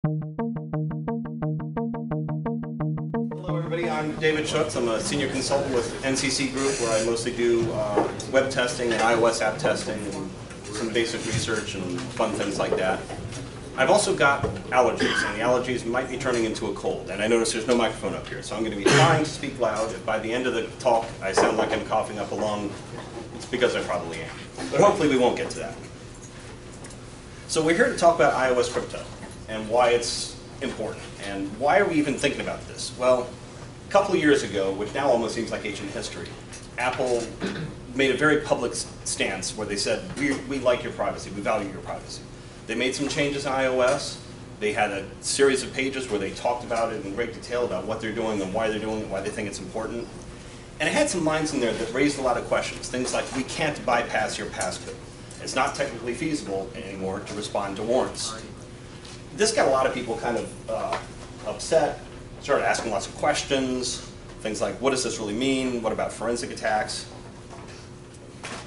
Hello everybody, I'm David Schuetz. I'm a senior consultant with NCC Group, where I mostly do web testing and iOS app testing and some basic research and fun things like that. I've also got allergies, and the allergies might be turning into a cold. And I notice there's no microphone up here, so I'm going to be trying to speak loud. If by the end of the talk I sound like I'm coughing up a lung, it's because I probably am. But hopefully we won't get to that. So we're here to talk about iOS crypto and why it's important. And why are we even thinking about this? Well, a couple of years ago, which now almost seems like ancient history, Apple made a very public stance where they said, we like your privacy, we value your privacy. They made some changes in iOS. They had a series of pages where they talked about it in great detail about what they're doing and why they're doing it, why they think it's important. And it had some lines in there that raised a lot of questions. Things like, we can't bypass your passcode. It's not technically feasible anymore to respond to warrants. This got a lot of people kind of upset, started asking lots of questions, things like, what does this really mean? What about forensic attacks?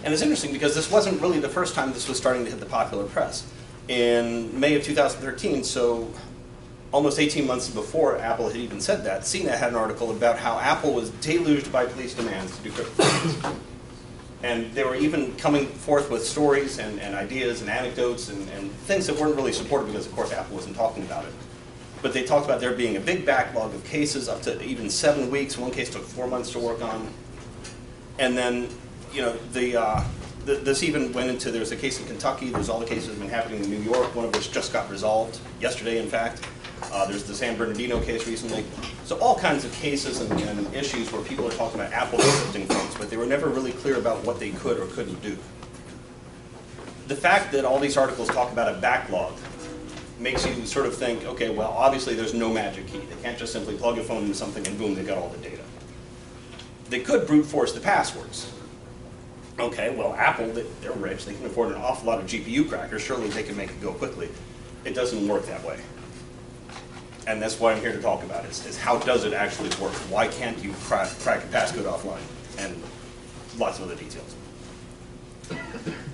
And it's interesting because this wasn't really the first time this was starting to hit the popular press. In May of 2013, so almost 18 months before Apple had even said that, CNET had an article about how Apple was deluged by police demands to do cryptocurrency. And they were even coming forth with stories and ideas and anecdotes and things that weren't really supported because, of course, Apple wasn't talking about it. But they talked about there being a big backlog of cases, up to even 7 weeks. One case took 4 months to work on. And then, you know, this even went into, there's a case in Kentucky, there's all the cases that have been happening in New York, one of which just got resolved yesterday, in fact. There's the San Bernardino case recently. So all kinds of cases and issues where people are talking about Apple encrypting phones, but they were never really clear about what they could or couldn't do. The fact that all these articles talk about a backlog makes you sort of think, okay, well, obviously there's no magic key. They can't just simply plug a phone into something and boom, they got all the data. They could brute force the passwords. Okay, well, Apple, they're rich, they can afford an awful lot of GPU crackers, surely they can make it go quickly. It doesn't work that way. And that's what I'm here to talk about, is how does it actually work? Why can't you crack a passcode offline? And lots of other details.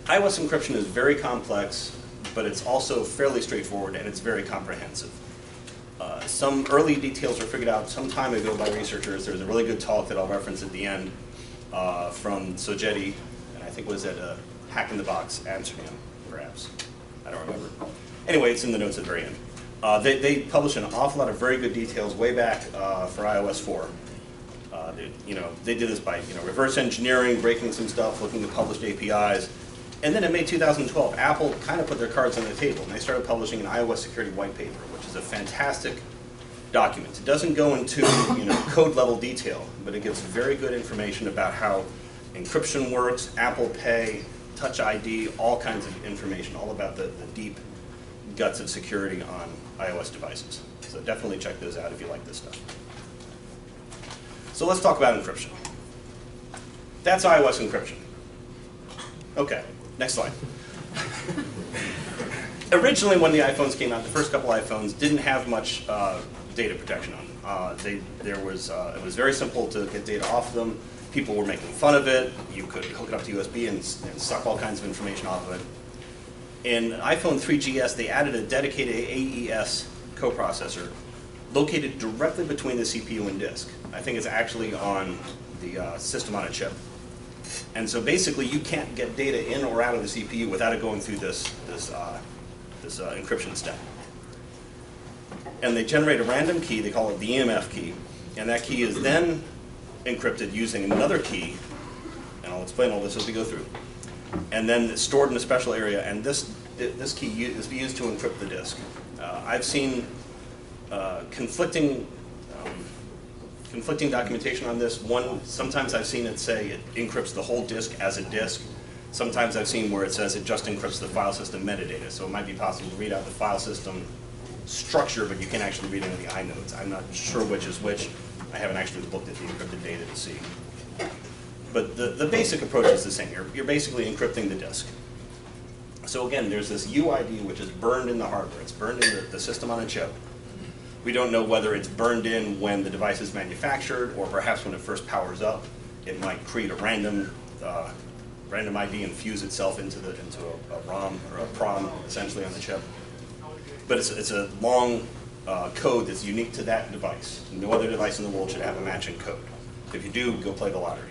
iOS encryption is very complex, but it's also fairly straightforward, and it's very comprehensive. Some early details were figured out some time ago by researchers. There's a really good talk that I'll reference at the end from Sojeti, and I think it was at Hack in the Box Amsterdam, perhaps. I don't remember. Anyway, it's in the notes at the very end. They published an awful lot of very good details way back for iOS 4. They did this by reverse engineering, breaking some stuff, looking at published APIs. And then in May 2012, Apple kind of put their cards on the table, and they started publishing an iOS security white paper, which is a fantastic document. It doesn't go into code-level detail, but it gives very good information about how encryption works, Apple Pay, Touch ID, all kinds of information, all about the deep guts of security on iOS devices. So definitely check those out if you like this stuff. So let's talk about encryption. That's iOS encryption. Okay, next slide. Originally, when the iPhones came out, the first couple iPhones didn't have much data protection on them. It was very simple to get data off them. People were making fun of it. You could hook it up to USB and suck all kinds of information off of it. In iPhone 3GS, they added a dedicated AES coprocessor located directly between the CPU and disk. I think it's actually on the system on a chip. And so basically, you can't get data in or out of the CPU without it going through this encryption step. And they generate a random key, they call it the EMF key, and that key is then encrypted using another key, and I'll explain all this as we go through. And then it's stored in a special area, and this key is used to encrypt the disk. I've seen conflicting documentation on this. Sometimes I've seen it say it encrypts the whole disk as a disk. Sometimes I've seen where it says it just encrypts the file system metadata. So it might be possible to read out the file system structure, but you can't actually read any of the inodes. I'm not sure which is which. I haven't actually looked at the encrypted data to see. But the basic approach is the same. You're basically encrypting the disk. So again, there's this UID which is burned in the hardware. It's burned in the system on a chip. We don't know whether it's burned in when the device is manufactured or perhaps when it first powers up. It might create a random ID and fuse itself into a ROM or a PROM essentially on the chip. But it's a long code that's unique to that device. No other device in the world should have a matching code. If you do, go play the lottery.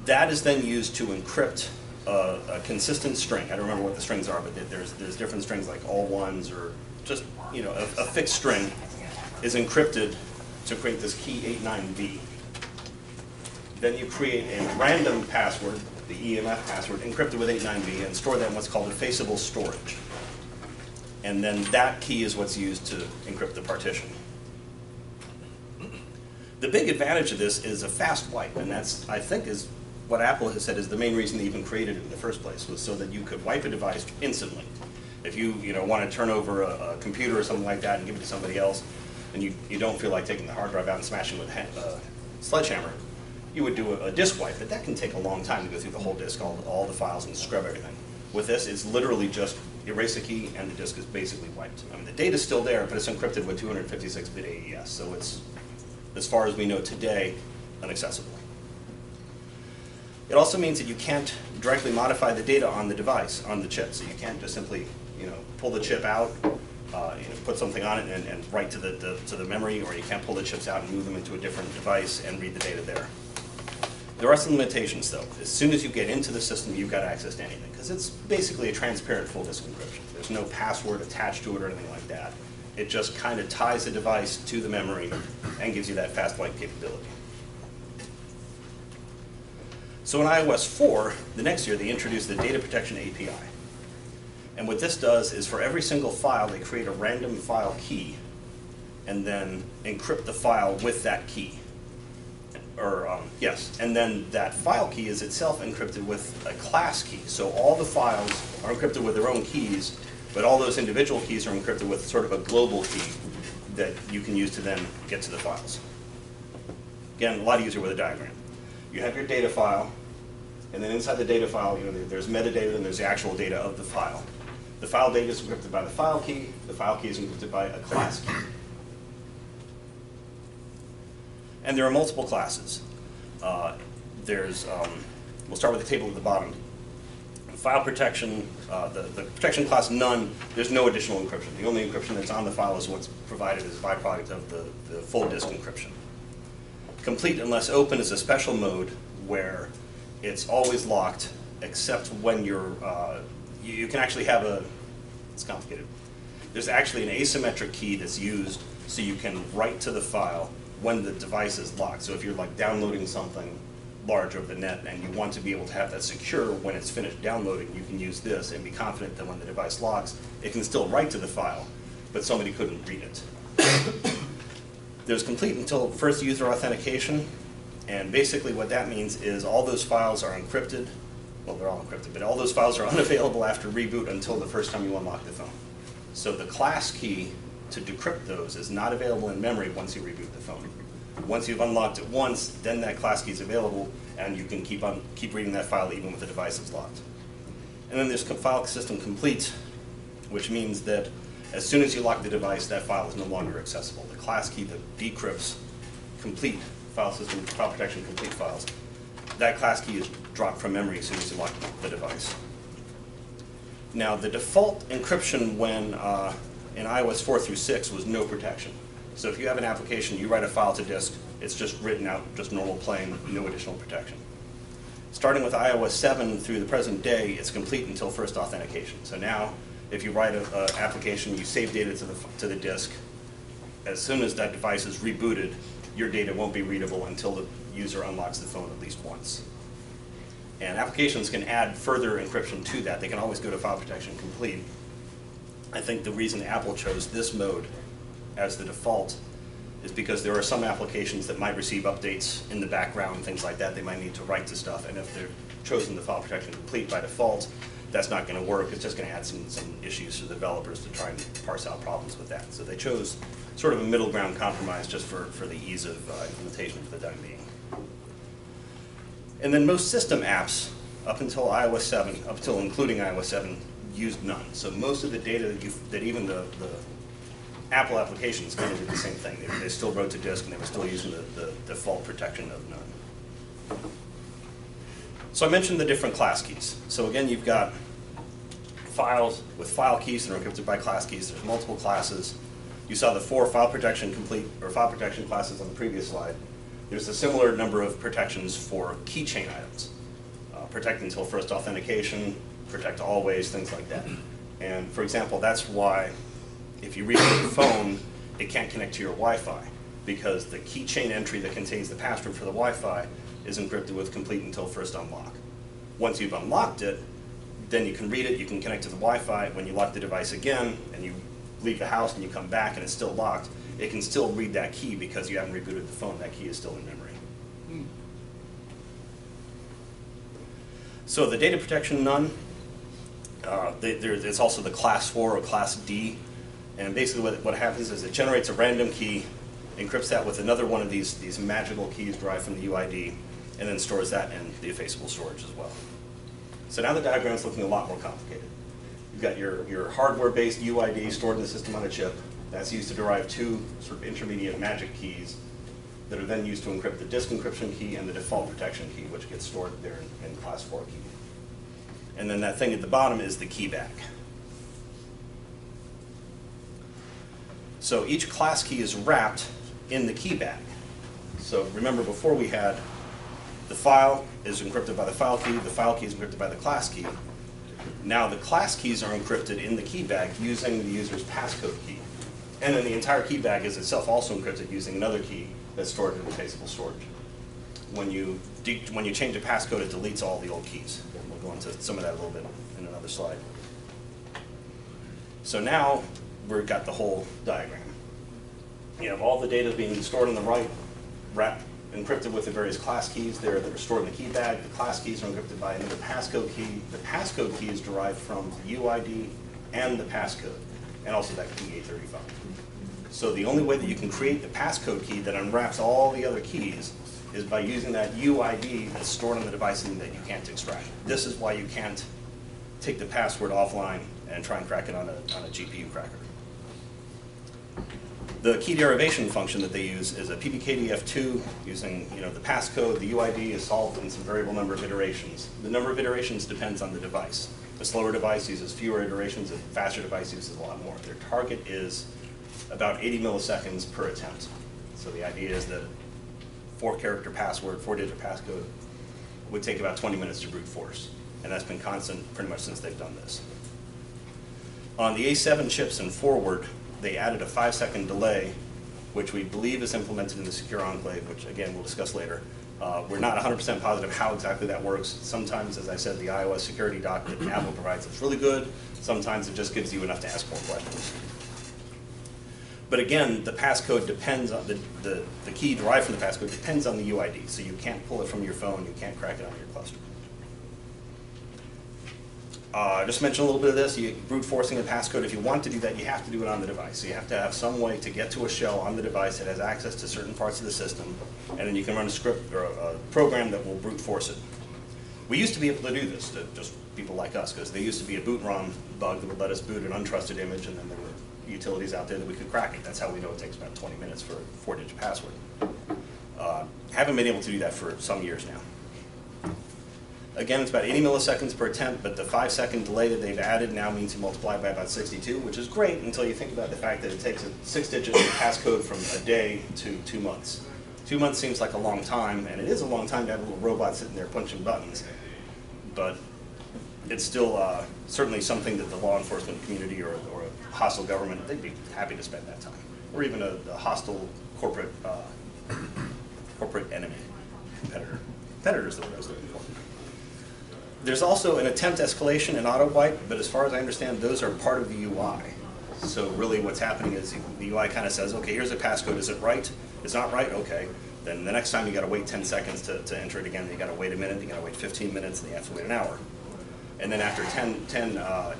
That is then used to encrypt a consistent string. I don't remember what the strings are, but there's different strings like all ones or just, you know, a fixed string is encrypted to create this key 89B. Then you create a random password, the EMF password, encrypted with 89B, and store that in what's called effaceable storage. And then that key is what's used to encrypt the partition. The big advantage of this is a fast wipe, and that's, I think, is what Apple has said is the main reason they even created it in the first place, was so that you could wipe a device instantly. If you want to turn over a computer or something like that and give it to somebody else, and you don't feel like taking the hard drive out and smashing with a sledgehammer, you would do a disk wipe, but that can take a long time to go through the whole disk, all the files, and scrub everything. With this, it's literally just erase a key and the disk is basically wiped. I mean, the data's still there, but it's encrypted with 256-bit AES, so it's, as far as we know today, inaccessible. It also means that you can't directly modify the data on the device, on the chip, so you can't just simply, pull the chip out, put something on it and write to the memory, or you can't pull the chips out and move them into a different device and read the data there. There are some limitations, though. As soon as you get into the system, you've got access to anything, because it's basically a transparent full disk encryption. There's no password attached to it or anything like that. It just kind of ties the device to the memory and gives you that fast wipe capability. So in iOS 4, the next year, they introduced the Data Protection API. And what this does is for every single file, they create a random file key and then encrypt the file with that key. And then that file key is itself encrypted with a class key. So all the files are encrypted with their own keys, but all those individual keys are encrypted with sort of a global key that you can use to then get to the files. Again, a lot easier with a diagram. You have your data file, and then inside the data file, there's metadata and there's the actual data of the file. The file data is encrypted by the file key is encrypted by a class key. And there are multiple classes. We'll start with the table at the bottom. File protection, the protection class none, there's no additional encryption. The only encryption that's on the file is what's provided as a byproduct of the full disk encryption. Complete unless open is a special mode where it's always locked except when you can actually have it's complicated. There's actually an asymmetric key that's used so you can write to the file when the device is locked. So if you're like downloading something large over the net and you want to be able to have that secure when it's finished downloading, you can use this and be confident that when the device locks, it can still write to the file, but somebody couldn't read it. There's complete until first user authentication, and basically what that means is all those files are encrypted. Well, they're all encrypted, but all those files are unavailable after reboot until the first time you unlock the phone. So the class key to decrypt those is not available in memory once you reboot the phone. Once you've unlocked it once, then that class key is available, and you can keep reading that file even with the device that's locked. And then there's file system complete, which means that as soon as you lock the device, that file is no longer accessible. The class key that decrypts complete file protection complete files, that class key is dropped from memory as soon as you lock the device. Now, the default encryption when in iOS 4 through 6 was no protection. So if you have an application, you write a file to disk, it's just written out, just normal plain, no additional protection. Starting with iOS 7 through the present day, it's complete until first authentication. So now, if you write an application, you save data to the disk, as soon as that device is rebooted, your data won't be readable until the user unlocks the phone at least once. And applications can add further encryption to that. They can always go to file protection complete. I think the reason Apple chose this mode as the default is because there are some applications that might receive updates in the background and things like that. They might need to write to stuff, and if they're chosen the file protection complete by default, that's not going to work. It's just going to add some issues to the developers to try and parse out problems with that. So they chose sort of a middle ground compromise just for the ease of implementation for the time being. And then most system apps, up until iOS 7, up until including iOS 7, used none. So most of the data that even the Apple applications kind of did the same thing. They still wrote to disk and they were still using the default protection of none. So I mentioned the different class keys. So again, you've got files with file keys that are encrypted by class keys. There's multiple classes. You saw the 4 file protection classes on the previous slide. There's a similar number of protections for keychain items. Protect until first authentication, protect always, things like that. And for example, that's why if you read your phone, it can't connect to your Wi-Fi, because the keychain entry that contains the password for the Wi-Fi is encrypted with complete until first unlock. Once you've unlocked it, then you can read it, you can connect to the Wi-Fi. When you lock the device again and you leave the house and you come back and it's still locked, it can still read that key because you haven't rebooted the phone. That key is still in memory. So the data protection none, it's also the class 4 or class D. And basically what happens is it generates a random key, encrypts that with another one of these magical keys derived from the UID, and then stores that in the effaceable storage as well. So now the diagram is looking a lot more complicated. You've got your hardware-based UID stored in the system on a chip. That's used to derive 2 sort of intermediate magic keys that are then used to encrypt the disk encryption key and the default protection key, which gets stored there in class 4 key. And then that thing at the bottom is the key bag. So each class key is wrapped in the key bag. So remember, before we had the file is encrypted by the file key is encrypted by the class key. Now the class keys are encrypted in the key bag using the user's passcode key. And then the entire key bag is itself also encrypted using another key that's stored in effaceable storage. When you change a passcode, it deletes all the old keys. We'll go into some of that a little bit in another slide. So now we've got the whole diagram. You have all the data being stored on the right, wrapped, encrypted with the various class keys there that are stored in the key bag. The class keys are encrypted by another passcode key. The passcode key is derived from the UID and the passcode, and also that key 835. So the only way that you can create the passcode key that unwraps all the other keys is by using that UID that's stored on the device and that you can't extract. This is why you can't take the password offline and try and crack it on a GPU cracker. The key derivation function that they use is a PBKDF2 using the passcode. The UID is solved in some variable number of iterations. The number of iterations depends on the device. A slower device uses fewer iterations, a faster device uses a lot more. Their target is about 80 milliseconds per attempt. So the idea is that 4-character password, 4-digit passcode would take about 20 minutes to brute force. And that's been constant pretty much since they've done this. On the A7 chips and forward, they added a 5-second delay, which we believe is implemented in the Secure Enclave, which again we'll discuss later. We're not 100% positive how exactly that works. Sometimes, as I said, the iOS security doc that Apple provides is really good. Sometimes it just gives you enough to ask more questions. But again, the passcode depends on the key derived from the passcode depends on the UID. So you can't pull it from your phone, you can't crack it on your cluster. Just mention a little bit of this. Brute forcing a passcode, if you want to do that, you have to do it on the device. So you have to have some way to get to a shell on the device that has access to certain parts of the system, and then you can run a script or a program that will brute force it. We used to be able to do this, to just people like us, because there used to be a boot Rom bug that would let us boot an untrusted image, and then there were utilities out there that we could crack it. That's how we know it takes about 20 minutes for a 4-digit password. Haven't been able to do that for some years now. Again, it's about 80 milliseconds per attempt, but the 5-second delay that they've added now means you multiply by about 62, which is great until you think about the fact that it takes a 6-digit passcode from a day to 2 months. 2 months seems like a long time, and it is a long time to have a little robot sitting there punching buttons, but it's still certainly something that the law enforcement community or a hostile government, they'd be happy to spend that time, or even a hostile corporate enemy, competitor. Competitor is the word I was looking for. There's also an attempt escalation and auto wipe, but as far as I understand, those are part of the UI. So really what's happening is the UI kind of says, okay, here's a passcode, is it right? It's not right? Okay. Then the next time you got to wait 10 seconds to enter it again, you got to wait a minute, you got to wait 15 minutes, and you have to wait an hour. And then after 10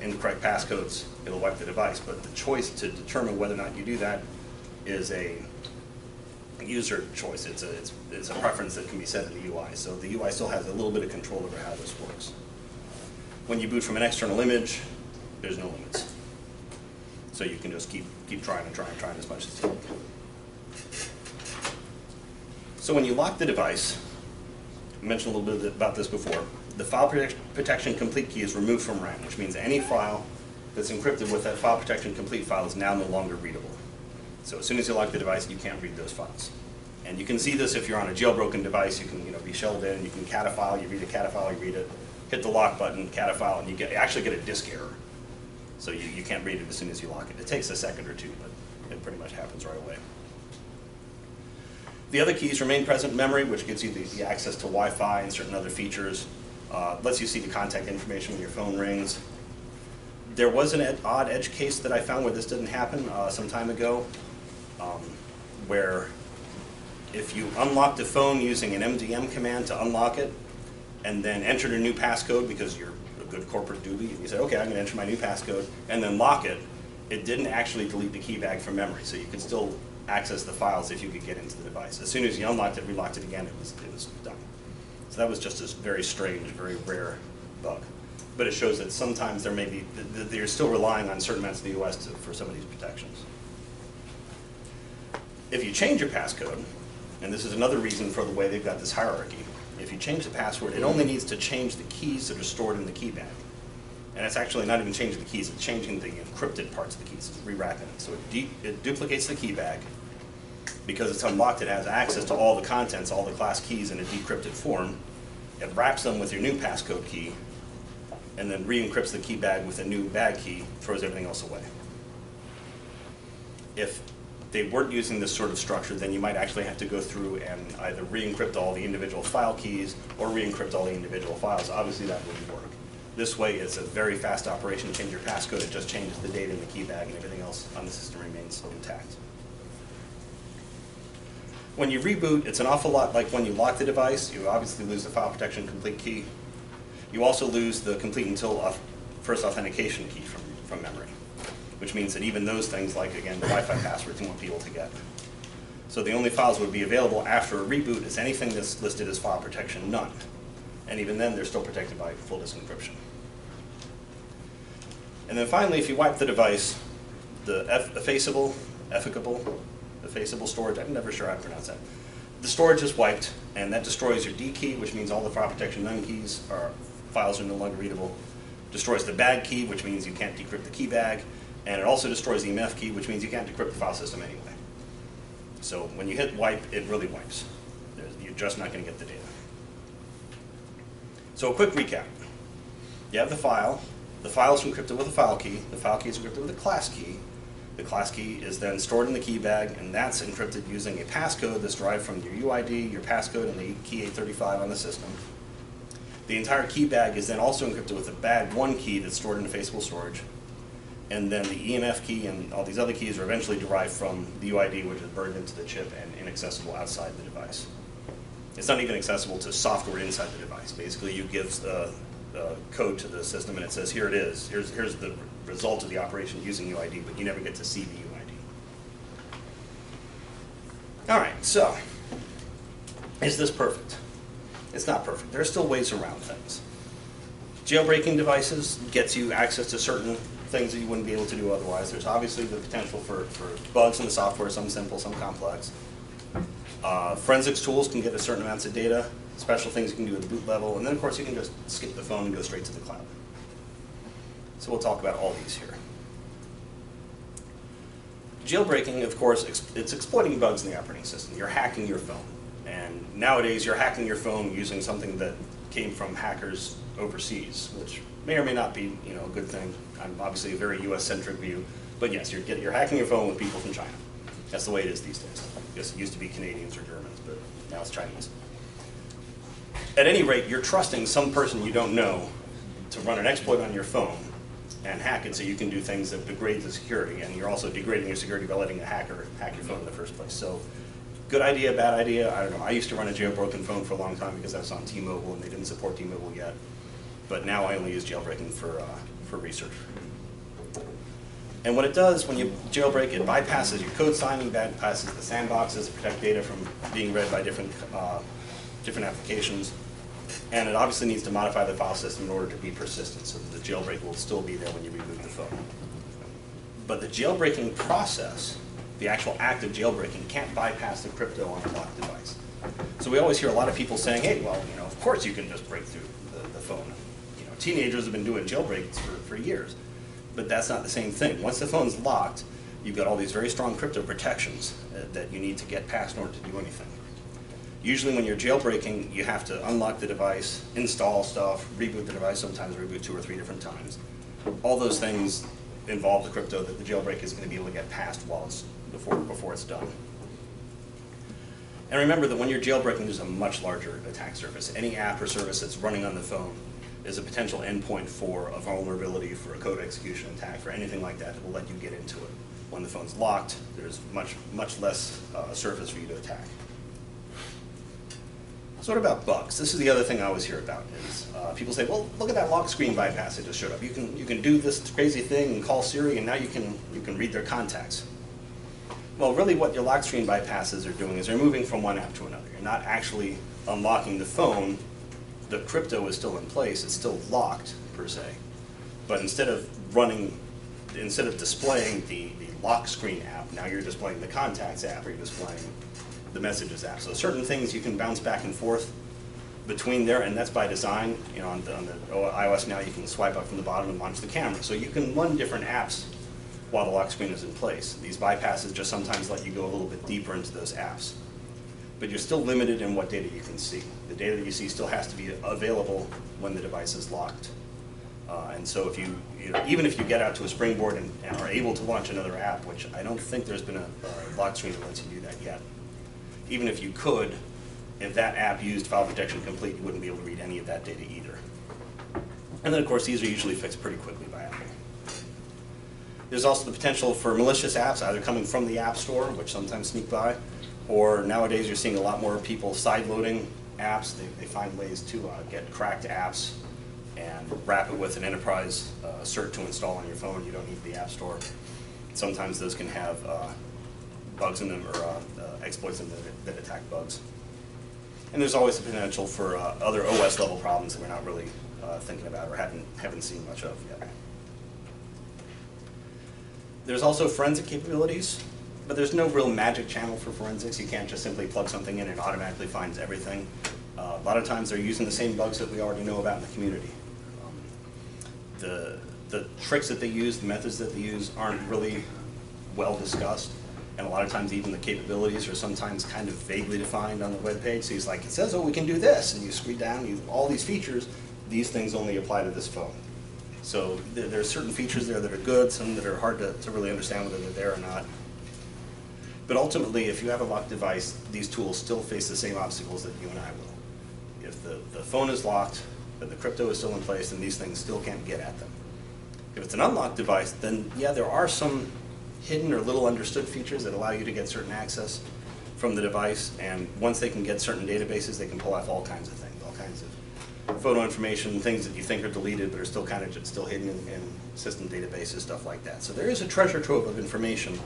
incorrect passcodes, it'll wipe the device. But the choice to determine whether or not you do that is a user choice. It's a preference that can be set in the UI. So the UI still has a little bit of control over how this works. When you boot from an external image, there's no limits. So you can just keep trying and trying as much as you can. So when you lock the device, I mentioned a little bit about this before, the file protection complete key is removed from RAM, which means any file that's encrypted with that file protection complete file is now no longer readable. So as soon as you lock the device, you can't read those files. And you can see this if you're on a jailbroken device. You can be shelled in, you can cat a file, you read a cat file, you read it, hit the lock button, cat a file, and you actually get a disk error. So you can't read it as soon as you lock it. It takes a second or two, but it pretty much happens right away. The other keys remain present in memory, which gives you the access to Wi-Fi and certain other features. Lets you see the contact information when your phone rings. There was an odd edge case that I found where this didn't happen some time ago, where if you unlock the phone using an MDM command to unlock it, and then entered a new passcode because you're a good corporate doobie, and you said, okay, I'm going to enter my new passcode, and then lock it, it didn't actually delete the key bag from memory, so you could still access the files if you could get into the device. As soon as you unlocked it, relocked it again, it was done. So that was just a very strange, very rare bug. But it shows that sometimes there may be, they're still relying on certain amounts of the OS for some of these protections. If you change your passcode, and this is another reason for the way they've got this hierarchy, if you change the password, it only needs to change the keys that are stored in the key bag. And it's actually not even changing the keys, it's changing the encrypted parts of the keys, it's rewrapping it. So it duplicates the key bag. Because it's unlocked, it has access to all the contents, all the class keys in a decrypted form. It wraps them with your new passcode key, and then re-encrypts the key bag with a new bag key, throws everything else away. If they weren't using this sort of structure, then you might actually have to go through and either re-encrypt all the individual file keys or re-encrypt all the individual files. Obviously that wouldn't work. This way it's a very fast operation. Change your passcode, it just changes the data in the key bag, and everything else on the system remains intact. When you reboot, it's an awful lot like when you lock the device. You obviously lose the file protection complete key. You also lose the complete until first authentication key from memory, which means that even those things, like again the Wi-Fi passwords, you want people to get. So the only files that would be available after a reboot is anything that's listed as file protection none. And even then, they're still protected by full disk encryption. And then finally, if you wipe the device, the effaceable storage, I'm never sure how to pronounce that. The storage is wiped, and that destroys your D key, which means all the file protection none keys files are no longer readable. Destroys the bag key, which means you can't decrypt the key bag, and it also destroys the EMF key, which means you can't decrypt the file system anyway. So when you hit wipe, it really wipes. You're just not going to get the data. So a quick recap. You have the file. The file is encrypted with a file key. The file key is encrypted with a class key. The class key is then stored in the key bag, and that's encrypted using a passcode that's derived from your UID, your passcode, and the key 835 on the system. The entire key bag is then also encrypted with a bag 1 key that's stored in effaceable storage. And then the EMF key and all these other keys are eventually derived from the UID, which is burned into the chip and inaccessible outside the device. It's not even accessible to software inside the device. Basically, you give the code to the system, and it says, here it is. Here's the result of the operation using UID, but you never get to see the UID. All right, so is this perfect? It's not perfect. There are still ways around things. Jailbreaking devices gets you access to certain things that you wouldn't be able to do otherwise. There's obviously the potential for bugs in the software, some simple, some complex. Forensics tools can get a certain amounts of data, special things you can do at the boot level, and then of course you can just skip the phone and go straight to the cloud. So we'll talk about all these here. Jailbreaking, of course, it's exploiting bugs in the operating system. You're hacking your phone. And nowadays you're hacking your phone using something that came from hackers overseas, which may or may not be a good thing. I'm obviously a very US-centric view, but yes, you're hacking your phone with people from China. That's the way it is these days. I guess it used to be Canadians or Germans, but now it's Chinese. At any rate, you're trusting some person you don't know to run an exploit on your phone and hack it so you can do things that degrade the security, and you're also degrading your security by letting a hacker hack your phone in the first place. So, good idea, bad idea, I don't know. I used to run a jailbroken phone for a long time because I was on T-Mobile and they didn't support T-Mobile yet. But now I only use jailbreaking for research. And what it does when you jailbreak, it bypasses your code signing, bypasses the sandboxes to protect data from being read by different applications. And it obviously needs to modify the file system in order to be persistent, so that the jailbreak will still be there when you reboot the phone. But the jailbreaking process, the actual act of jailbreaking, can't bypass the crypto on a locked device. So we always hear a lot of people saying, hey, well, of course you can just break through the phone. You know, teenagers have been doing jailbreaks for years, but that's not the same thing. Once the phone's locked, you've got all these very strong crypto protections that you need to get past in order to do anything. Usually when you're jailbreaking, you have to unlock the device, install stuff, reboot the device, sometimes reboot 2 or 3 different times. All those things involve the crypto that the jailbreak is going to be able to get past while it's, before it's done. And remember that when you're jailbreaking, there's a much larger attack surface. Any app or service that's running on the phone is a potential endpoint for a vulnerability, for a code execution attack, for anything like that that will let you get into it. When the phone's locked, there's much less surface for you to attack. So what about bugs? This is the other thing I always hear about is people say, well, look at that lock screen bypass that just showed up. You can do this crazy thing and call Siri, and now you can read their contacts. Well, really what your lock screen bypasses are doing is they're moving from one app to another. You're not actually unlocking the phone. The crypto is still in place. It's still locked, per se. But instead of displaying the lock screen app, now you're displaying the contacts app, or you're displaying the messages app. So certain things you can bounce back and forth between there, and that's by design. You know, on the iOS now you can swipe up from the bottom and launch the camera. So you can run different apps while the lock screen is in place. These bypasses just sometimes let you go a little bit deeper into those apps. But you're still limited in what data you can see. The data that you see still has to be available when the device is locked. And so if you know, even if you get out to a springboard and are able to launch another app, which I don't think there's been a lock screen that lets you do that yet, even if you could, if that app used file protection complete, you wouldn't be able to read any of that data either. And then of course these are usually fixed pretty quickly by Apple. There's also the potential for malicious apps either coming from the App Store, which sometimes sneak by, or nowadays you're seeing a lot more people side-loading apps. They find ways to get cracked apps and wrap it with an enterprise cert to install on your phone. You don't need the App Store. Sometimes those can have bugs in them or exploits in them that attack bugs. And there's always the potential for other OS level problems that we're not really thinking about or haven't seen much of yet. There's also forensic capabilities, but there's no real magic channel for forensics. You can't just simply plug something in and it automatically finds everything. A lot of times they're using the same bugs that we already know about in the community. The tricks that they use, the methods that they use aren't really well discussed. And a lot of times even the capabilities are sometimes kind of vaguely defined on the web page. So he's like, it says, oh, we can do this. And you scroll down, all these features, these things only apply to this phone. So there are certain features there that are good, some that are hard to really understand whether they're there or not. But ultimately, if you have a locked device, these tools still face the same obstacles that you and I will. If the phone is locked, but the crypto is still in place, then these things still can't get at them. If it's an unlocked device, then yeah, there are some hidden or little understood features that allow you to get certain access from the device, and once they can get certain databases, they can pull off all kinds of things, all kinds of photo information, things that you think are deleted but are still kind of just still hidden in system databases, stuff like that. So there is a treasure trove of information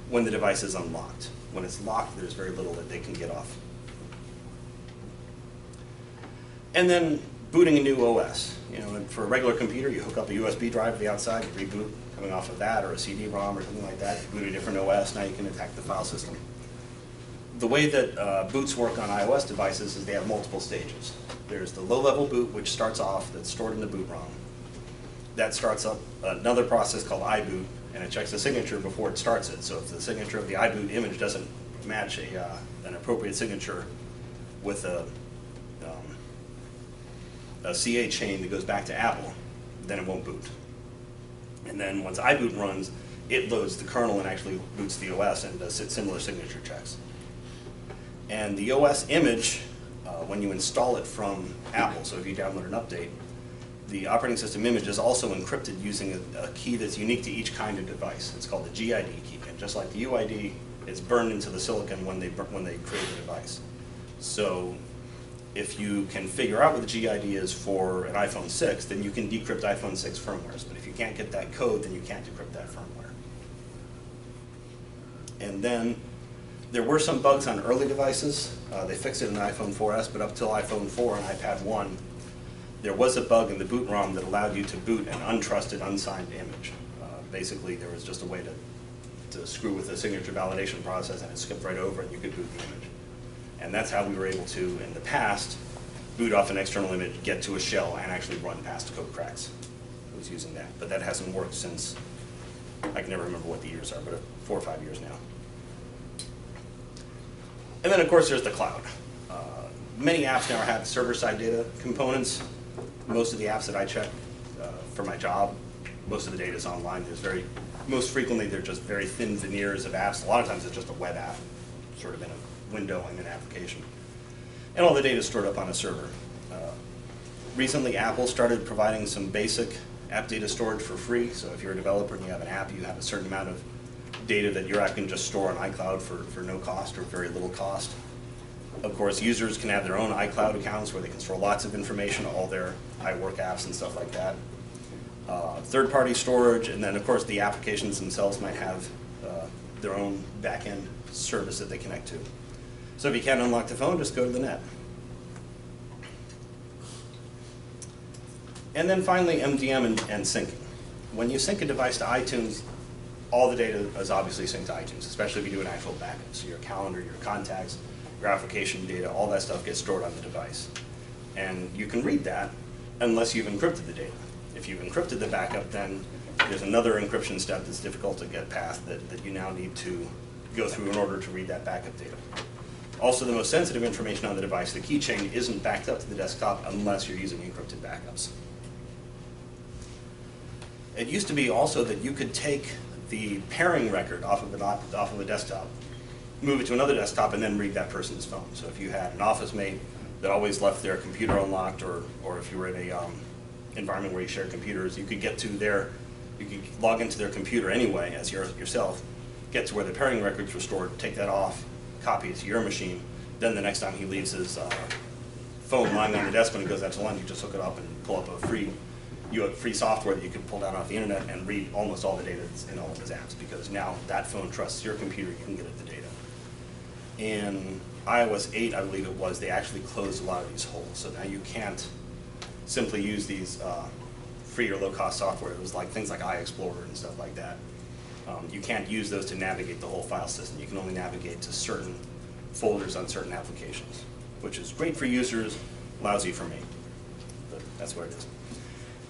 when the device is unlocked. When it's locked, there's very little that they can get off. And then booting a new OS. You know, for a regular computer, you hook up a USB drive to the outside, you reboot coming off of that, or a CD-ROM or something like that, you boot a different OS, now you can attack the file system. The way that boots work on iOS devices is they have multiple stages. There's the low-level boot, which starts off, that's stored in the boot ROM. That starts up another process called iBoot, and it checks the signature before it starts it. So if the signature of the iBoot image doesn't match an appropriate signature with a CA chain that goes back to Apple, then it won't boot. And then once iBoot runs, it loads the kernel and actually boots the OS and does similar signature checks. And the OS image, when you install it from Apple, so if you download an update, the operating system image is also encrypted using a key that's unique to each kind of device. It's called the GID key, and just like the UID, it's burned into the silicon when they create the device. So if you can figure out what the GID is for an iPhone 6, then you can decrypt iPhone 6 firmwares. But if you can't get that code, then you can't decrypt that firmware. And then there were some bugs on early devices. They fixed it in the iPhone 4S, but up till iPhone 4 and iPad 1, there was a bug in the boot ROM that allowed you to boot an untrusted, unsigned image. Basically, there was just a way to screw with the signature validation process, and it skipped right over, and you could boot the image. And that's how we were able to, in the past, boot off an external image, get to a shell, and actually run passcode cracks. I was using that, but that hasn't worked since, I can never remember what the years are, but 4 or 5 years now. And then of course there's the cloud. Many apps now have server-side data components. Most of the apps that I check for my job, most of the data is online. Most frequently they're just very thin veneers of apps. A lot of times it's just a web app, sort of in a window in an application. And all the data is stored up on a server. Recently Apple started providing some basic app data storage for free. So if you're a developer and you have an app, you have a certain amount of data that your app can just store on iCloud for no cost or very little cost. Of course, users can have their own iCloud accounts where they can store lots of information, all their iWork apps and stuff like that. Third-party storage, and then of course the applications themselves might have their own back-end service that they connect to. So if you can't unlock the phone, just go to the net. And then finally, Mdm and syncing. When you sync a device to iTunes, all the data is obviously synced to iTunes, especially if you do an actual backup. So your calendar, your contacts, your application data, all that stuff gets stored on the device. And you can read that unless you've encrypted the data. If you've encrypted the backup, then there's another encryption step that's difficult to get past that you now need to go through in order to read that backup data. Also, the most sensitive information on the device, the keychain, isn't backed up to the desktop unless you're using encrypted backups. It used to be also that you could take the pairing record off of a desktop, move it to another desktop, and then read that person's phone. So if you had an office mate that always left their computer unlocked, or if you were in a environment where you share computers, you could you could log into their computer anyway as yourself, get to where the pairing records were stored, take that off, copy it to your machine, then the next time he leaves his phone lying on the desk when he goes out to lunch, you just hook it up and pull up a free software that you can pull down off the internet and read almost all the data that's in all of his apps, because now that phone trusts your computer, you can get at the data. In iOS 8, I believe it was, they actually closed a lot of these holes, so now you can't simply use these free or low-cost software. It was like things like iExplorer and stuff like that. You can't use those to navigate the whole file system. You can only navigate to certain folders on certain applications, which is great for users, lousy for me, but that's what it is.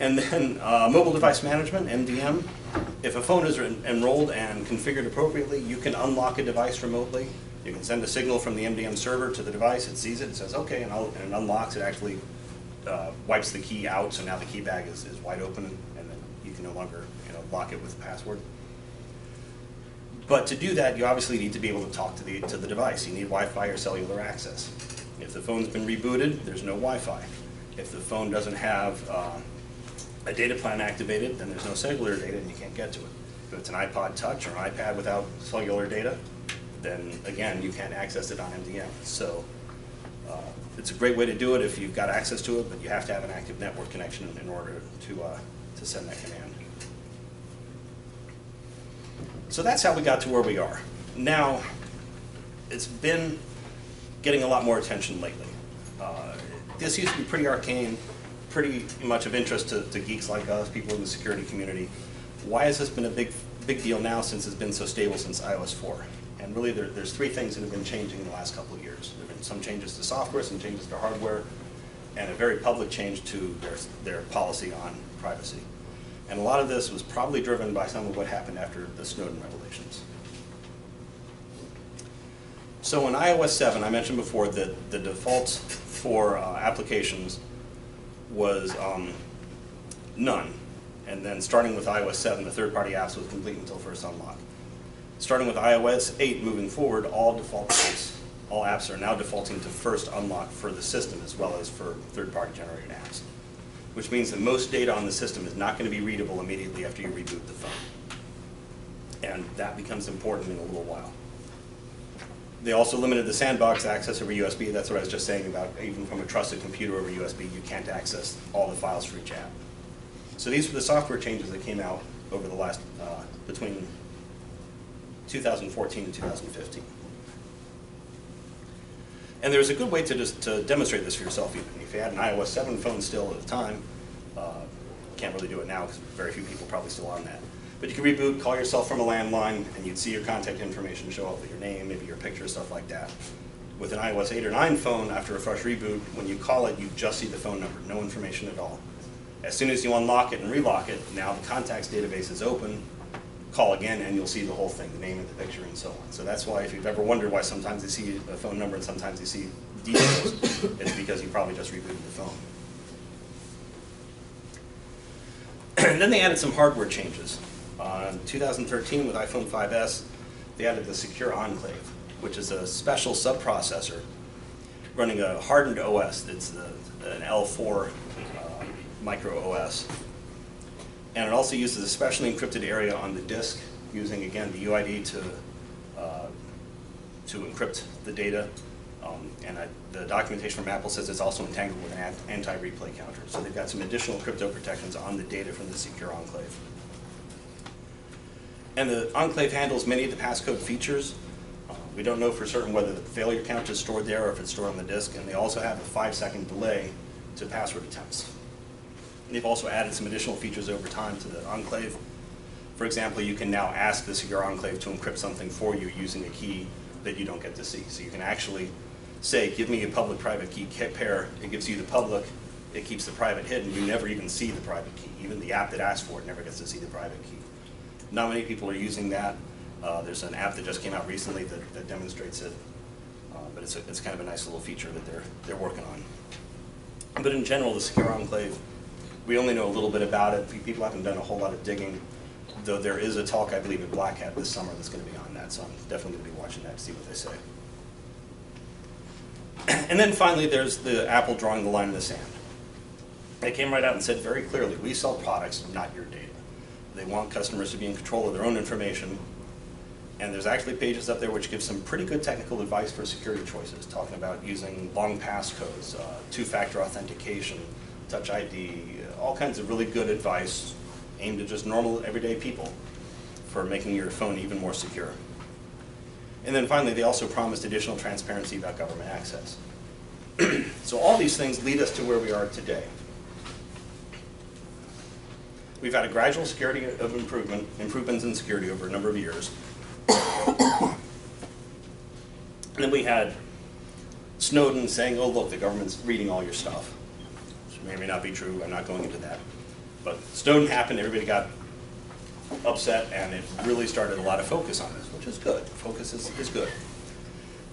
And then mobile device management, MDM. If a phone is enrolled and configured appropriately, you can unlock a device remotely. You can send a signal from the MDM server to the device. It sees it, it says okay, and it unlocks. It actually wipes the key out, so now the key bag is wide open, and then you can no longer lock it with a password. But to do that, you obviously need to be able to talk to the device. You need Wi-Fi or cellular access. If the phone's been rebooted, there's no Wi-Fi. If the phone doesn't have a data plan activated, then there's no cellular data and you can't get to it. If it's an iPod Touch or an iPad without cellular data, then again, you can't access it on MDM. So it's a great way to do it if you've got access to it, but you have to have an active network connection in order to send that command. So that's how we got to where we are. Now, it's been getting a lot more attention lately. This used to be pretty arcane, pretty much of interest to geeks like us, people in the security community. Why has this been a big deal now since it's been so stable since iOS 4? And really there's three things that have been changing in the last couple of years. There have been some changes to software, some changes to hardware, and a very public change to their policy on privacy. And a lot of this was probably driven by some of what happened after the Snowden revelations. So in iOS 7, I mentioned before that the default for applications was none. And then starting with iOS 7, the third-party apps was complete until first unlock. Starting with iOS 8 moving forward, all apps are now defaulting to first unlock for the system as well as for third-party generated apps, which means that most data on the system is not going to be readable immediately after you reboot the phone. And that becomes important in a little while. They also limited the sandbox access over USB. That's what I was just saying about even from a trusted computer over USB, you can't access all the files for each app. So these were the software changes that came out over the last, between 2014 and 2015. And there's a good way to demonstrate this for yourself even. If you had an iOS 7 phone still at the time, can't really do it now because very few people probably still on that. But you can reboot, call yourself from a landline, and you'd see your contact information show up with your name, maybe your picture, stuff like that. With an iOS 8 or 9 phone, after a fresh reboot, when you call it, you just see the phone number, no information at all. As soon as you unlock it and relock it, now the contacts database is open, call again, and you'll see the whole thing, the name of the picture and so on. So that's why if you've ever wondered why sometimes you see a phone number and sometimes you see details, it's because you probably just rebooted the phone. And then they added some hardware changes. In 2013 with iPhone 5S, they added the Secure Enclave, which is a special subprocessor running a hardened OS. It's an L4 micro OS. And it also uses a specially encrypted area on the disk using, again, the UID to encrypt the data. The documentation from Apple says it's also entangled with an anti-replay counter. So they've got some additional crypto protections on the data from the Secure Enclave. And the Enclave handles many of the passcode features. We don't know for certain whether the failure count is stored there or if it's stored on the disk. And they also have a 5-second delay to password attempts. And they've also added some additional features over time to the Enclave. For example, you can now ask the Secure Enclave to encrypt something for you using a key that you don't get to see. So you can actually say, give me a public-private key pair. It gives you the public. It keeps the private hidden. You never even see the private key. Even the app that asks for it never gets to see the private key. Not many people are using that. There's an app that just came out recently that demonstrates it. But it's kind of a nice little feature that they're working on. But in general, the Secure Enclave, we only know a little bit about it. People haven't done a whole lot of digging, though there is a talk, I believe, at Black Hat this summer that's going to be on that. So I'm definitely going to be watching that to see what they say. And then finally, there's the Apple drawing the line in the sand. They came right out and said very clearly, we sell products, not your data. They want customers to be in control of their own information. And there's actually pages up there which give some pretty good technical advice for security choices, talking about using long passcodes, two-factor authentication, Touch ID, all kinds of really good advice aimed at just normal, everyday people for making your phone even more secure. And then finally, they also promised additional transparency about government access. So all these things lead us to where we are today. We've had a gradual security of improvements in security over a number of years. And then we had Snowden saying, oh, look, the government's reading all your stuff. Which may or may not be true. I'm not going into that. But Snowden happened, everybody got upset, and it really started a lot of focus on this, which is good. Focus is good.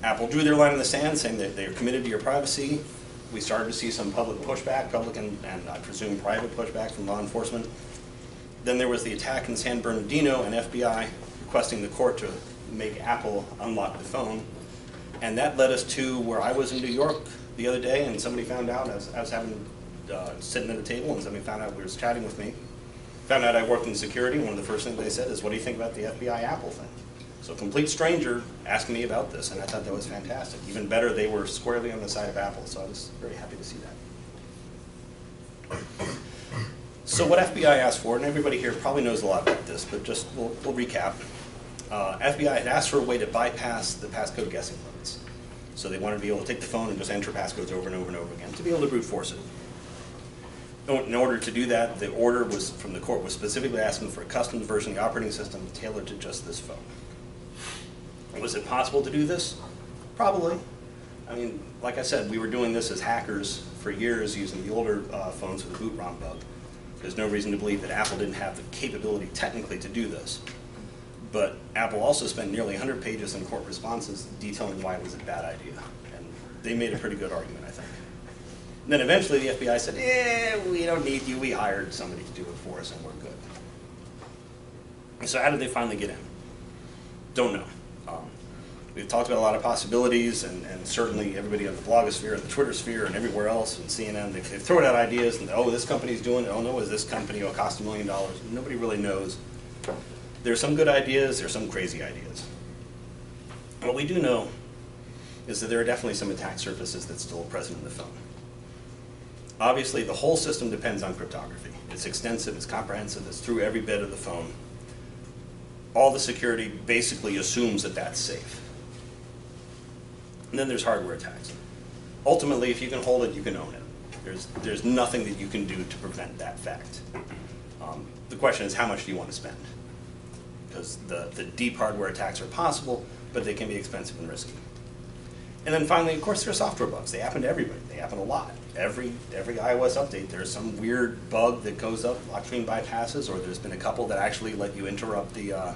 Apple drew their line in the sand, saying that they're committed to your privacy. We started to see some public pushback, public and I presume private pushback from law enforcement. Then there was the attack in San Bernardino, and FBI requesting the court to make Apple unlock the phone. And that led us to where I was in New York the other day, and somebody found out, I was sitting at a table, and somebody found out, was chatting with me. Found out I worked in security, and one of the first things they said is, what do you think about the FBI Apple thing? So a complete stranger asking me about this, and I thought that was fantastic. Even better, they were squarely on the side of Apple, so I was very happy to see that. So what FBI asked for, and everybody here probably knows a lot about this, but just we'll recap. FBI had asked for a way to bypass the passcode guessing limits. So they wanted to be able to take the phone and just enter passcodes over and over and over again to be able to brute force it. In order to do that, the order was from the court was specifically asking for a custom version of the operating system tailored to just this phone. Was it possible to do this? Probably. I mean, like I said, we were doing this as hackers for years using the older phones with the boot Rom Bug. There's no reason to believe that Apple didn't have the capability technically to do this. But Apple also spent nearly 100 pages in court responses detailing why it was a bad idea. And they made a pretty good argument, I think. And then eventually the FBI said, we don't need you. We hired somebody to do it for us, and we're good. So how did they finally get in? Don't know. We've talked about a lot of possibilities, and certainly everybody on the blogosphere and the Twitter sphere and everywhere else, and CNN, they've thrown out ideas, and oh, this company's doing it. Oh no, is this company will cost $1 million? Nobody really knows. There's some good ideas, there's some crazy ideas. What we do know is that there are definitely some attack surfaces that's still present in the phone. Obviously, the whole system depends on cryptography. It's extensive, it's comprehensive, it's through every bit of the phone. All the security basically assumes that that's safe. And then there's hardware attacks. Ultimately, if you can hold it, you can own it. There's nothing that you can do to prevent that fact. The question is, how much do you want to spend? Because the deep hardware attacks are possible, but they can be expensive and risky. And then finally, of course, there are software bugs. They happen to everybody. They happen a lot. Every iOS update, there's some weird bug that goes up, lock screen bypasses, or there's been a couple that actually let you interrupt the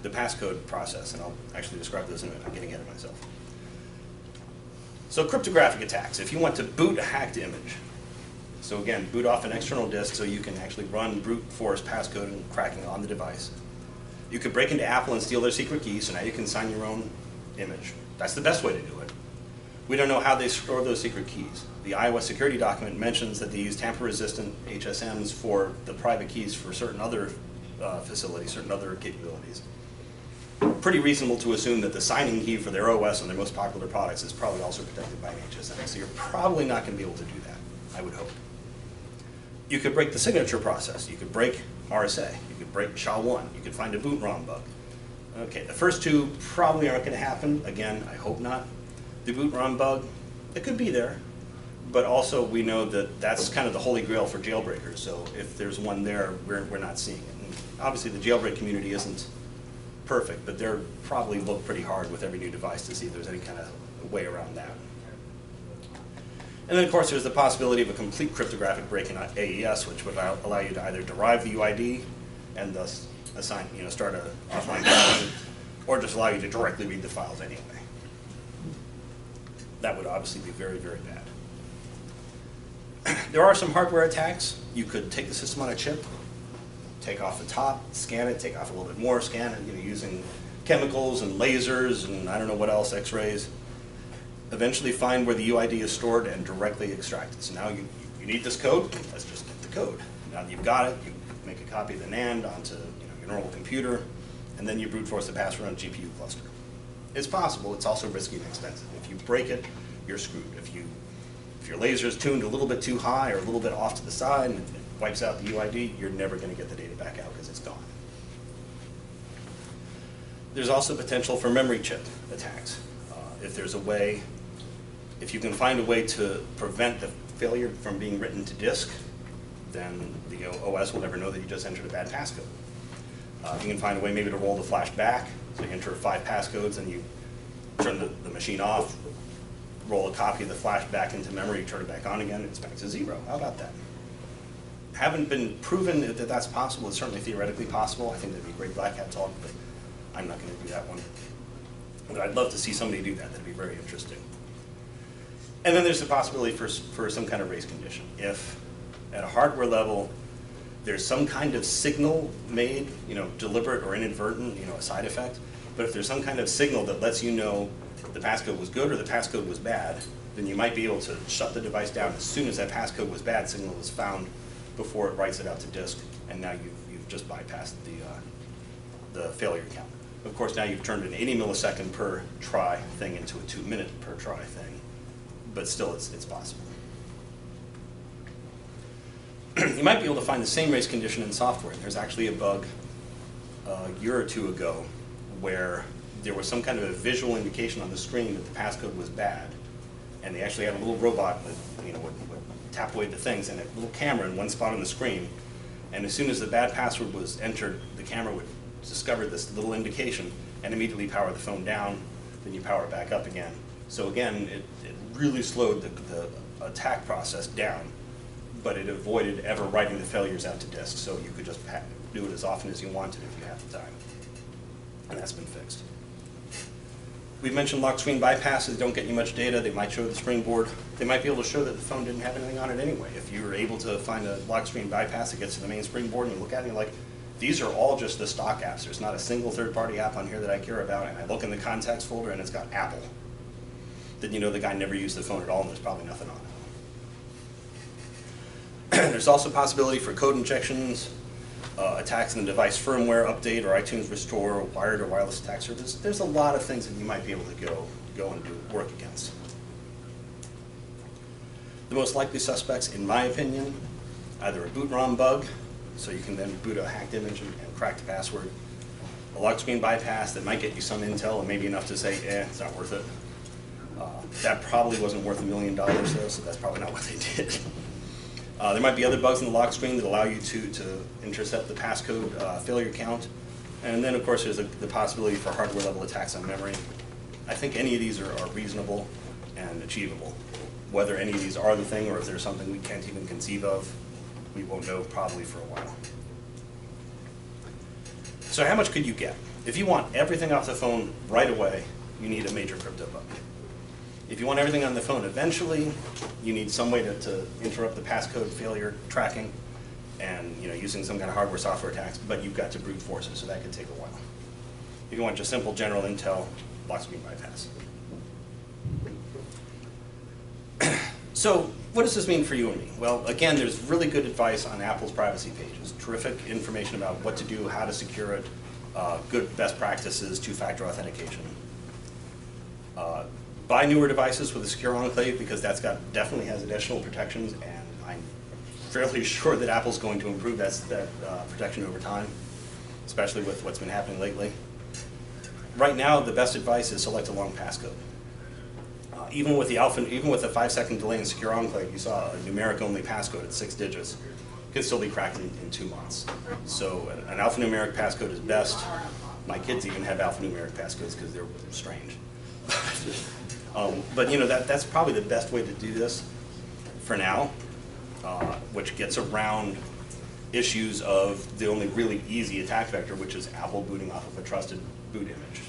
passcode process. And I'll actually describe those in a minute. I'm getting ahead of myself. So cryptographic attacks. If you want to boot a hacked image, so again, boot off an external disk so you can actually run brute force passcode and cracking on the device. You could break into Apple and steal their secret key, so now you can sign your own image. That's the best way to do it. We don't know how they store those secret keys. The iOS security document mentions that they use tamper-resistant HSMs for the private keys for certain other facilities, certain other capabilities. Pretty reasonable to assume that the signing key for their OS on their most popular products is probably also protected by an HSM, so you're probably not going to be able to do that, I would hope. You could break the signature process. You could break RSA. You could break SHA-1. You could find a boot Rom bug. Okay, the first two probably aren't going to happen. Again, I hope not. The boot Rom bug, it could be there, but also we know that that's kind of the holy grail for jailbreakers. So if there's one there, we're not seeing it. And obviously, the jailbreak community isn't perfect, but they're probably look pretty hard with every new device to see if there's any kind of way around that. And then, of course, there's the possibility of a complete cryptographic break in AES, which would allow you to either derive the UID and thus assign, start an offline browser, or just allow you to directly read the files anyway. That would obviously be very, very bad. There are some hardware attacks. You could take the system on a chip, take off the top, scan it, take off a little bit more, scan it, using chemicals and lasers and I don't know what else, X-rays. Eventually find where the UID is stored and directly extract it. So now you need this code, let's just get the code. Now that you've got it, you make a copy of the NAND onto your normal computer, and then you brute force the password on a GPU cluster. It's possible, it's also risky and expensive. If you break it, you're screwed. If your laser is tuned a little bit too high or a little bit off to the side and it wipes out the UID, you're never going to get the data back out because it's gone. There's also potential for memory chip attacks. If you can find a way to prevent the failure from being written to disk, then the OS will never know that you just entered a bad passcode. If you can find a way maybe to roll the flash back, so you enter 5 passcodes and you turn the machine off, roll a copy of the flash back into memory, turn it back on again, it's back to 0. How about that? Haven't been proven that that's possible. It's certainly theoretically possible. I think that'd be great black hat talk, but I'm not going to do that one. But I'd love to see somebody do that. That'd be very interesting. And then there's the possibility for some kind of race condition. If at a hardware level there's some kind of signal made, deliberate or inadvertent, a side effect, but if there's some kind of signal that lets you know the passcode was good or the passcode was bad, then you might be able to shut the device down as soon as that passcode was bad signal was found before it writes it out to disk, and now you've just bypassed the failure count. Of course, now you've turned an 80 millisecond per try thing into a 2 minute per try thing, but still it's possible. You might be able to find the same race condition in software. There's actually a bug a year or two ago where there was some kind of a visual indication on the screen that the passcode was bad, and they actually had a little robot that would tap away the things and a little camera in one spot on the screen, and as soon as the bad password was entered, the camera would discover this little indication and immediately power the phone down, then you power it back up again. So again, it really slowed the attack process down, but it avoided ever writing the failures out to disk, so you could just do it as often as you wanted if you had the time. And that's been fixed. We've mentioned lock screen bypasses don't get you much data. They might show the springboard. They might be able to show that the phone didn't have anything on it anyway. If you were able to find a lock screen bypass that gets to the main springboard and you look at it and you're like, these are all just the stock apps. There's not a single third-party app on here that I care about, and I look in the contacts folder and it's got Apple. Then you know the guy never used the phone at all and there's probably nothing on it. There's also possibility for code injections, attacks in the device firmware update or iTunes restore, wired or wireless attack surface. There's a lot of things that you might be able to go and do work against. The most likely suspects, in my opinion, either a boot Rom bug, so you can then boot a hacked image and crack the password, a lock screen bypass that might get you some intel and maybe enough to say, it's not worth it. That probably wasn't worth $1 million though, so that's probably not what they did. There might be other bugs in the lock screen that allow you to intercept the passcode failure count. And then, of course, there's the possibility for hardware-level attacks on memory. I think any of these are reasonable and achievable. Whether any of these are the thing or if there's something we can't even conceive of, we won't know probably for a while. So how much could you get? If you want everything off the phone right away, you need a major crypto bug. If you want everything on the phone eventually, you need some way to interrupt the passcode failure tracking and using some kind of hardware software attacks, but you've got to brute force it, so that could take a while. If you want just simple general intel, lock screen bypass. So what does this mean for you and me? Well, again, there's really good advice on Apple's privacy pages. Terrific information about what to do, how to secure it, good best practices, two-factor authentication. Buy newer devices with a secure enclave because definitely has additional protections, and I'm fairly sure that Apple's going to improve that protection over time, especially with what's been happening lately. Right now, the best advice is select a long passcode. Even with the 5-second delay in secure enclave, you saw a numeric-only passcode at 6 digits. Can still be cracked in 2 months. So an alphanumeric passcode is best. My kids even have alphanumeric passcodes because they're strange. But that's probably the best way to do this for now, which gets around issues of the only really easy attack vector, which is Apple booting off of a trusted boot image.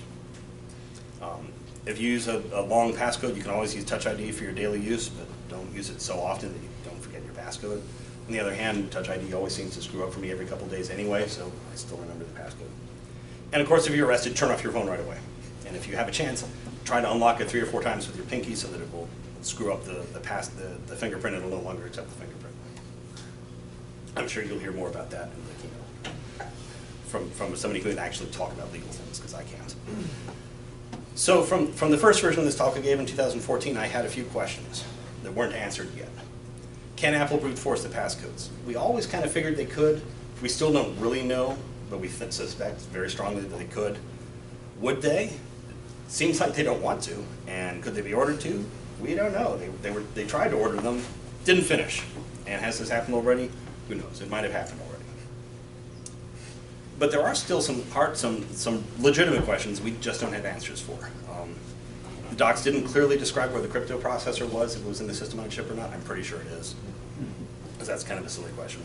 If you use a long passcode, you can always use Touch ID for your daily use, but don't use it so often that you don't forget your passcode. On the other hand, Touch ID always seems to screw up for me every couple of days anyway, so I still remember the passcode. And of course, if you're arrested, turn off your phone right away. And if you have a chance, try to unlock it 3 or 4 times with your pinky so that it will screw up the fingerprint and it'll no longer accept the fingerprint. I'm sure you'll hear more about that in the keynote from somebody who can actually talk about legal things, because I can't. So from the first version of this talk I gave in 2014, I had a few questions that weren't answered yet. Can Apple brute force the passcodes? We always kind of figured they could. We still don't really know, but we suspect very strongly that they could. Would they? Seems like they don't want to. And could they be ordered to? We don't know. They tried to order them, didn't finish. And has this happened already? Who knows? It might have happened already. But there are still some legitimate questions we just don't have answers for. The docs didn't clearly describe where the crypto processor was, if it was in the system on a chip or not. I'm pretty sure it is, because that's kind of a silly question.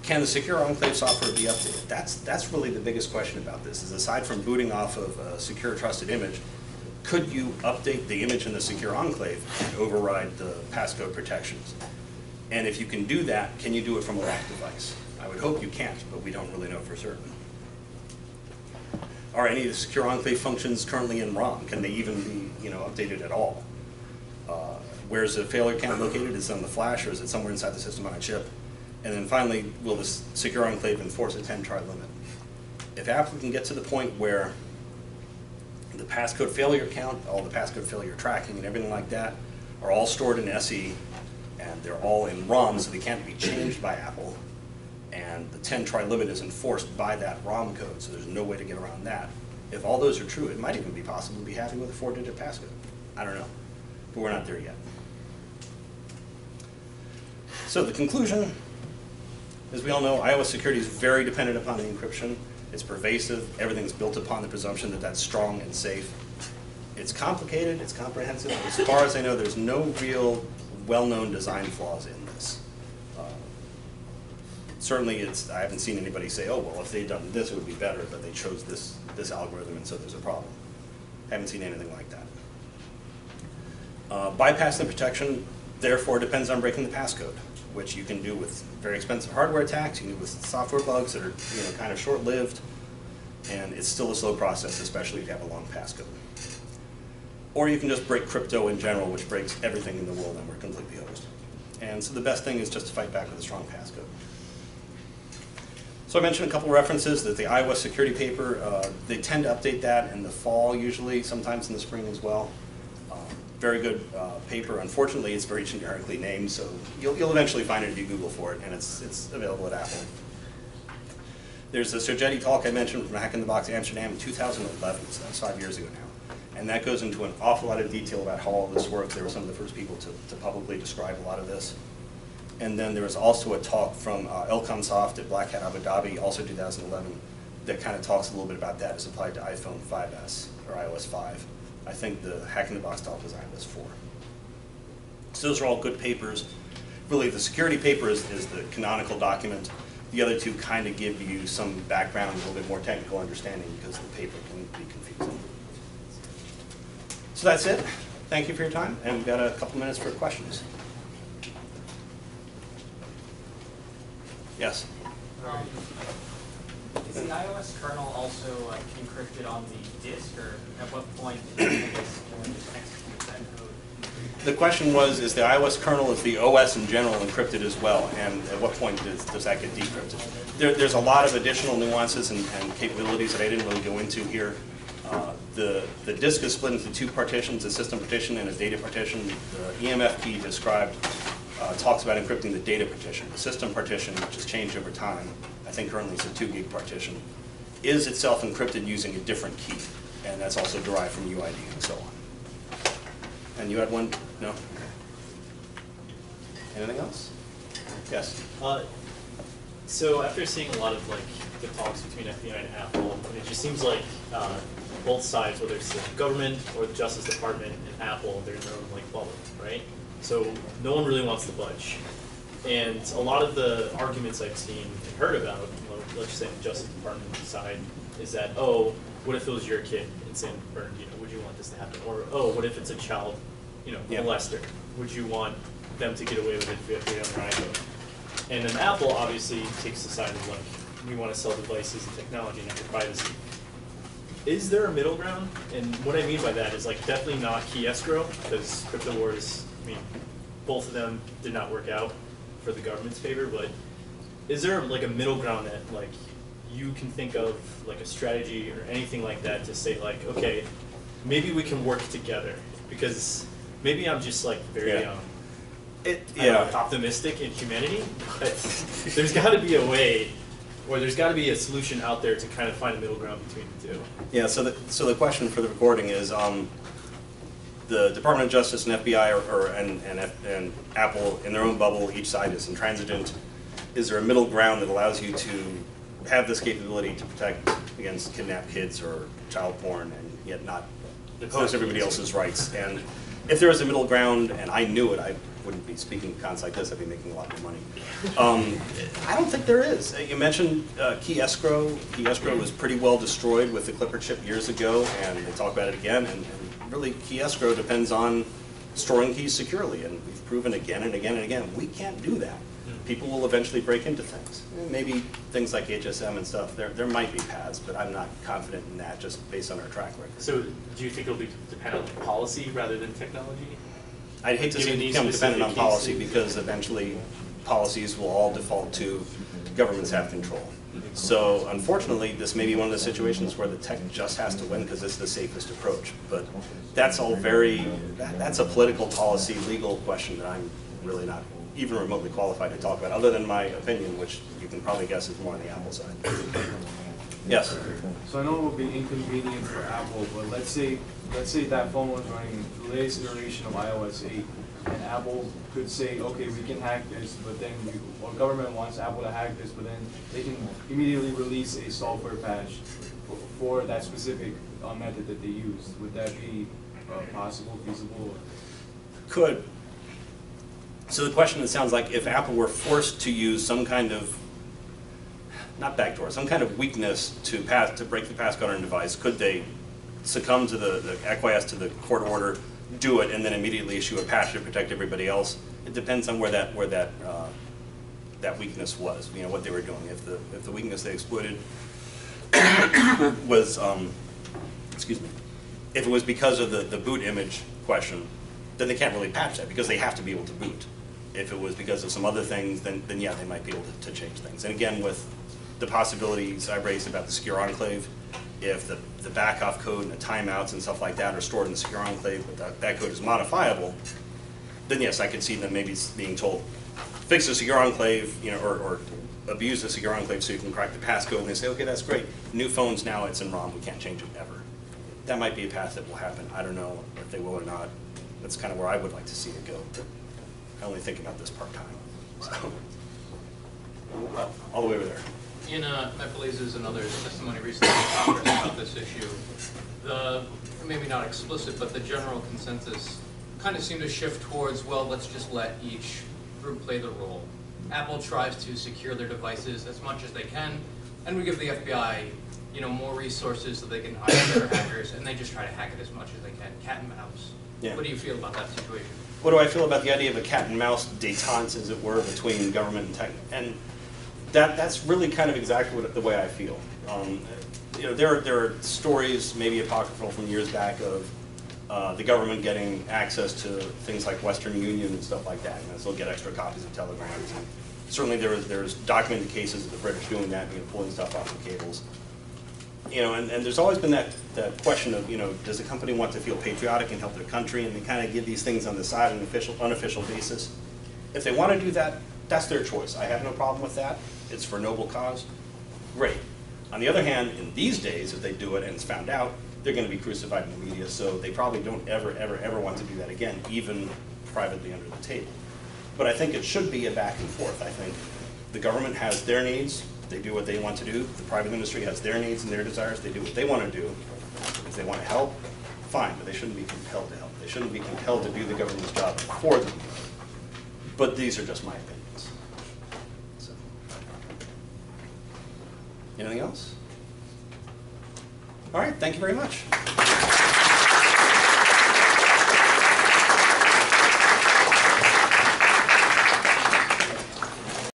Can the secure enclave software be updated? That's really the biggest question about this, is aside from booting off of a secure trusted image, could you update the image in the secure enclave and override the passcode protections? And if you can do that, can you do it from a locked device? I would hope you can't, but we don't really know for certain. Are any of the secure enclave functions currently in ROM? Can they even be updated at all? Where's the failure count located? Is it on the flash, or is it somewhere inside the system on a chip? And then finally, will the secure enclave enforce a 10-try limit? If Apple can get to the point where the passcode failure count, all the passcode failure tracking and everything like that are all stored in SE, and they're all in ROM, so they can't be changed by Apple, and the 10-try limit is enforced by that ROM code, so there's no way to get around that. If all those are true, it might even be possible to be happy with a 4-digit passcode. I don't know, but we're not there yet. So the conclusion, as we all know, iOS security is very dependent upon encryption. It's pervasive. Everything's built upon the presumption that that's strong and safe. It's complicated. It's comprehensive. As far as I know, there's no real well-known design flaws in this. Certainly, I haven't seen anybody say, oh, well, if they'd done this, it would be better, but they chose this algorithm, and so there's a problem. Haven't seen anything like that. Bypassing the protection, therefore, depends on breaking the passcode, which you can do with very expensive hardware attacks. You can do with software bugs that are kind of short-lived, and it's still a slow process, especially if you have a long passcode. Or you can just break crypto in general, which breaks everything in the world, and we're completely hosed. And so the best thing is just to fight back with a strong passcode. So I mentioned a couple references that the iOS security paper, they tend to update that in the fall usually, sometimes in the spring as well. Very good paper. Unfortunately, it's very generically named, so you'll eventually find it if you Google for it, and it's available at Apple. There's the Schuetz talk I mentioned from Hack in the Box Amsterdam in 2011, so that's 5 years ago now. And that goes into an awful lot of detail about how all this works. They were some of the first people to publicly describe a lot of this. And then there was also a talk from Elconsoft at Black Hat Abu Dhabi, also 2011, that kind of talks a little bit about that as applied to iPhone 5S or iOS 5. I think the Hack in the Box style design was for. So those are all good papers. Really, the security paper is the canonical document. The other two kind of give you some background, a little bit more technical understanding, because the paper can be confusing. So that's it. Thank you for your time, and we've got a couple minutes for questions. Yes? Is the iOS kernel also encrypted on the disk, or at what point I guess can we just execute that code? The question was, is the iOS kernel, is the OS in general encrypted as well, and at what point does that get decrypted? There's a lot of additional nuances and capabilities that I didn't really go into here. The disk is split into two partitions, a system partition and a data partition. The EMF key described talks about encrypting the data partition. The system partition, which has changed over time, I think currently it's a 2 gig partition, is itself encrypted using a different key, and that's also derived from UID and so on. And you had one? No? Anything else? Yes? So after seeing a lot of the talks between FBI and Apple, it just seems like both sides, whether it's the government or the Justice Department and Apple, they're in their own bubble, right? So no one really wants to budge. And a lot of the arguments I've seen and heard about, let's say on the Justice Department side, is that, oh, what if it was your kid in San Bernardino? Would you want this to happen? Or, oh, what if it's a child, molester? Would you want them to get away with it if you're on their iPhone? And then Apple obviously takes the side of we want to sell devices and technology, not your privacy. Is there a middle ground? And what I mean by that is definitely not key escrow, because crypto wars, both of them did not work out for the government's favor, but is there a middle ground that you can think of a strategy or anything like that to say okay, maybe we can work together? Because maybe I'm just very optimistic in humanity, but there's got to be a way, or there's got to be a solution out there to kind of find a middle ground between the two. Yeah, so the question for the recording is, the Department of Justice and FBI and Apple in their own bubble, each side is intransigent. Is there a middle ground that allows you to have this capability to protect against kidnapped kids or child porn and yet not impose everybody else's rights? And if there is a middle ground, and I knew it, I wouldn't be speaking cons like this, I'd be making a lot more money. I don't think there is. You mentioned key escrow. Key escrow was pretty well destroyed with the Clipper chip years ago, and they talk about it again. And really, key escrow depends on storing keys securely, and we've proven again and again and again, we can't do that. People will eventually break into things. Maybe things like HSM and stuff, there might be paths, but I'm not confident in that just based on our track record. So do you think it'll depend on policy rather than technology? I'd hate to see it become dependent on policy, because eventually policies will all default to governments have control. So unfortunately, this may be one of the situations where the tech just has to win because it's the safest approach. But that's all that's a political policy, legal question that I'm really not even remotely qualified to talk about, other than my opinion, which you can probably guess is more on the Apple side. Yes? So I know it will be inconvenient for Apple, but let's say that phone was running the latest iteration of iOS 8, and Apple could say, okay, we can hack this, but then or government wants Apple to hack this, but then they can immediately release a software patch for that specific method that they use. Would that be possible, feasible? Could. So the question, it sounds like, if Apple were forced to use some kind of, not backdoor, some kind of weakness to break the passcode on a device, could they succumb to the acquiesce to the court order, do it, and then immediately issue a patch to protect everybody else? It depends on where that weakness was, what they were doing. If the weakness they exploited was, excuse me, if it was because of the boot image question, then they can't really patch that because they have to be able to boot. If it was because of some other things, then yeah, they might be able to change things. And again, with the possibilities I raised about the secure enclave, if the backoff code and the timeouts and stuff like that are stored in the secure enclave, but that code is modifiable, then yes, I could see them maybe being told, fix the secure enclave, or abuse the secure enclave so you can crack the passcode, and they say, okay, that's great. New phones now, it's in ROM, we can't change it ever. That might be a path that will happen. I don't know if they will or not. That's kind of where I would like to see it go. I only think about this part-time. So, all the way over there. In Matt Blazes and others' testimony recently in Congress about this issue, the, maybe not explicit, but the general consensus kind of seemed to shift towards, well, let's just let each group play the role. Apple tries to secure their devices as much as they can, and we give the FBI, you know, more resources so they can hire better hackers, and they just try to hack it as much as they can. Cat and mouse. Yeah. What do you feel about that situation? What do I feel about the idea of a cat and mouse détente, as it were, between government and tech? And that's really kind of exactly the way I feel. You know, there are stories, maybe apocryphal from years back, of the government getting access to things like Western Union and stuff like that, and so they'll get extra copies of telegrams. And certainly there's documented cases of the British doing that, you know, pulling stuff off the cables. You know, and there's always been that question of, you know, does a company want to feel patriotic and help their country, and they kind of give these things on the side on an unofficial basis. If they want to do that, that's their choice. I have no problem with that. It's for a noble cause. Great. On the other hand, in these days, if they do it and it's found out, they're going to be crucified in the media, so they probably don't ever want to do that again, even privately under the table. But I think it should be a back and forth. I think the government has their needs. They do what they want to do. The private industry has their needs and their desires. They do what they want to do. If they want to help, fine, but they shouldn't be compelled to help. They shouldn't be compelled to do the government's job for them. But these are just my opinions. So. Anything else? All right, thank you very much.